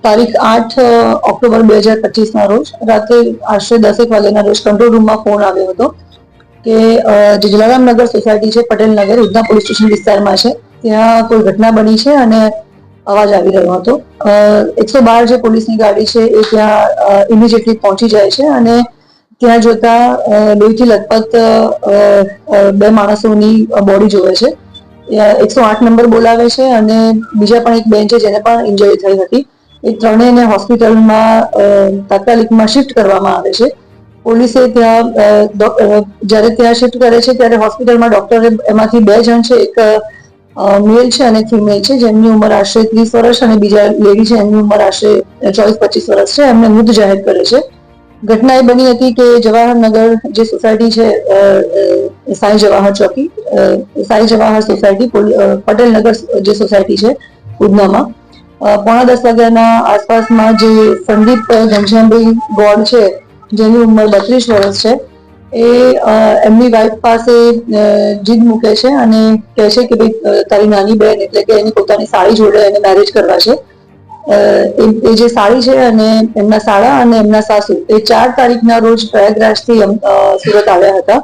તારીખ 8 ઓક્ટોબર 2025 રોજ રાત્રે આશરે 10 વાગ્યાના રોજ કંટ્રોલ રૂમમાં ફોન આવ્યો હતો કે જે જલારામ નગર સોસાયટી છે, પટેલ નગર, ઉધના પોલીસ સ્ટેશન વિસ્તારમાં છે, ત્યાં કોઈ ઘટના બની છે અને અવાજ આવી રહ્યો હતો. 112 જે પોલીસની ગાડી છે એ ત્યાં ઇમિડિયેટલી પહોંચી જાય છે અને ત્યાં જોતા લોહીથી લથપથ બે માણસોની બોડી જોવે છે. 108 નંબર બોલાવે છે અને બીજા પણ એક બેન છે જેને પણ ઇન્જરી થઈ હતી. એ ત્રણેયને હોસ્પિટલમાં તાત્કાલિકમાં શિફ્ટ કરવામાં આવે છે. પોલીસે ત્યાં જ્યારે ત્યાં શિફ્ટ કરે છે ત્યારે હોસ્પિટલમાં ડોક્ટરે એમાંથી 2 જણ છે, એક મેલ છે અને ફિમેલ છે, જેમની ઉંમર આશરે 30 વર્ષ અને બીજા લેડી છે એમની ઉંમર આશરે 24-25 વર્ષ છે, એમને મૃત જાહેર કરે છે. ઘટના એ બની હતી કે જવાહરનગર જે સોસાયટી છે, સાંઈ જવાહર ચોકી, સાંઈ જવાહર સોસાયટી, પટેલ નગર જે સોસાયટી છે ઉધનામાં, 9:45 વાગ્યાના આસપાસમાં જે સંદીપ ઘનશ્યામભાઈ ગોળ છે, જેની ઉંમર 32 વર્ષ છે, એ એમની વાઈફ પાસે જીદ મૂકે છે અને કહે છે કે ભાઈ તારી નાની બહેન એટલે કે એની પોતાની સાળી જોડે એને મેરેજ કરવા છે. એ જે સાળી છે અને એમના સાળા અને એમના સાસુ એ 4 તારીખના રોજ પ્રયાગરાજથી સુરત આવ્યા હતા.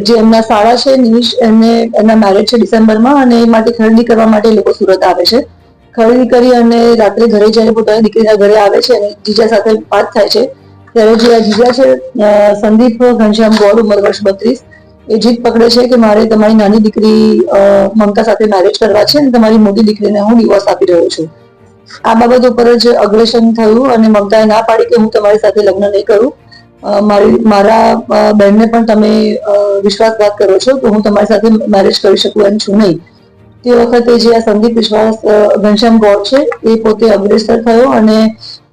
જે એમના સાળા છે નિમિષ, એમના મેરેજ છે ડિસેમ્બરમાં અને એ માટે ખરીદી કરવા માટે લોકો સુરત આવે છે. ખરીદી કરી અને રાત્રે ઘરે જઈને પોતાની દીકરીના ઘરે આવે છે અને જીજા સાથે વાત થાય છે ત્યારે જે આ જીજા છે સંદીપ ઘનશ્યામ ગોળ, ઉંમર વર્ષ 32, એ જીદ પકડે છે કે મારે તમારી નાની દીકરી મમતા સાથે મેરેજ કરવા છે અને તમારી મોટી દીકરીને હું ડિવોર્સ આપી રહ્યો છું. આ બાબત ઉપર જ અગ્રેશન થયું અને મમતાએ ના પાડી કે હું તમારી સાથે લગ્ન નહીં કરું. મારા બહેનને પણ તમે વિશ્વાસઘાત કરો છો તો હું તમારી સાથે મેરેજ કરી શકું એમ છું નહીં. તે વખતે જે આ સંદીપ ઘનશ્યામ ગોળ છે એ પોતે અગ્રેસર થયો અને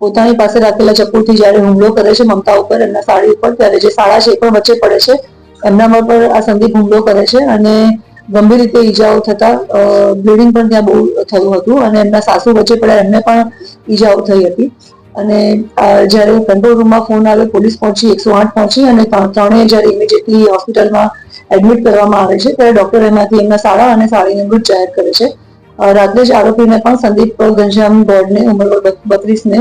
પોતાની પાસે રાખેલા ચપ્પુથી જ્યારે હુમલો કરે છે મમતા ઉપર, એમના સાડી ઉપર, ત્યારે જે સાળા છે એ પણ વચ્ચે પડે છે. એમનામાં પર આ સંદીપ હુમલો કરે છે અને ગંભીર રીતે ઈજાઓ થતા બ્લીડિંગ પણ ત્યાં બહુ થયું હતું અને એમના સાસુ વચ્ચે પડ્યા, એમને પણ ઈજાઓ થઈ હતી. અને જ્યારે કંટ્રોલ રૂમમાં ફોન આવ્યો, પોલીસ પહોંચી, 108 પહોંચી અને ત્રણેય જ્યારે ઇમિડિયેટલી હોસ્પિટલમાં એડમિટ કરવામાં આવે છે ત્યારે ડોક્ટર એમાંથી એમના સાળા અને સાળીને મૃત જાહેર કરે છે. રાત્રે જ આરોપીને પણ સંદીપ ઘનશ્યામ ગોળને ઉંમર 32ને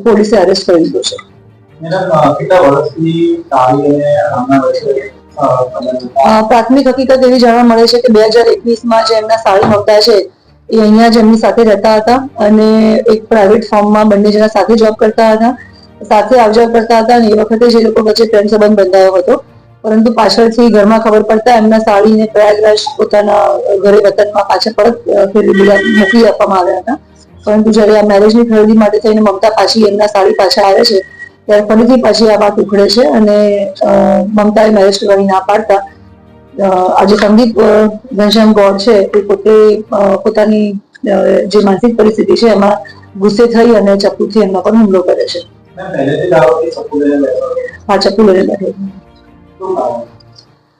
પોલીસે અરેસ્ટ કરી લીધો છે. પ્રાથમિક હકીકત એવી જાણવા મળે છે કે 2021માં જે એમના સાળી મમતા છે એ અહીંયા જ એમની સાથે રહેતા હતા અને એક પ્રાઇવેટ ફોર્મમાં બંને જણા સાથે જોબ કરતા હતા, સાથે આવજાવ કરતા હતા અને એ વખતે જે લોકો વચ્ચે પ્રેમ સંબંધ બંધાયો હતો. પરંતુ પાછળથી ઘરમાં ખબર પડતા એમના સાળીને પ્રયાગરાજ પોતાના ઘરે વતનમાં પાછા પરત મોકલી આપવામાં આવ્યા હતા. પરંતુ જ્યારે આ મેરેજની ખરીદી માટે થઈને મમતા પાછી એમના સાળી પાછા આવે છે ત્યારે ફરીથી પાછી આ વાત ઉખડે છે અને મમતાએ મેરેજ કરવાની ના પાડતા આજે સંદીપ ઘનશ્યામ ગોળ છે એ પોતે પોતાની જે માનસિક પરિસ્થિતિ છે એમાં ગુસ્સે થઈ અને ચપ્પુથી એમના પર હુમલો કરે છે. હા, ચપ્પુ લઈને બેઠો.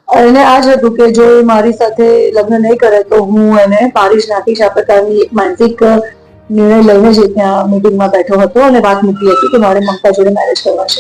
એને આ જ હતું કે જો મારી સાથે લગ્ન નહીં કરે તો હું એને મારી જ નાખીશ. આ પ્રકારની એક માનસિક નિર્ણય લઈને જે ત્યાં મીટિંગમાં બેઠો હતો અને વાત મૂકી હતી કે મારે મમતા જોડે મેરેજ કરવા છે.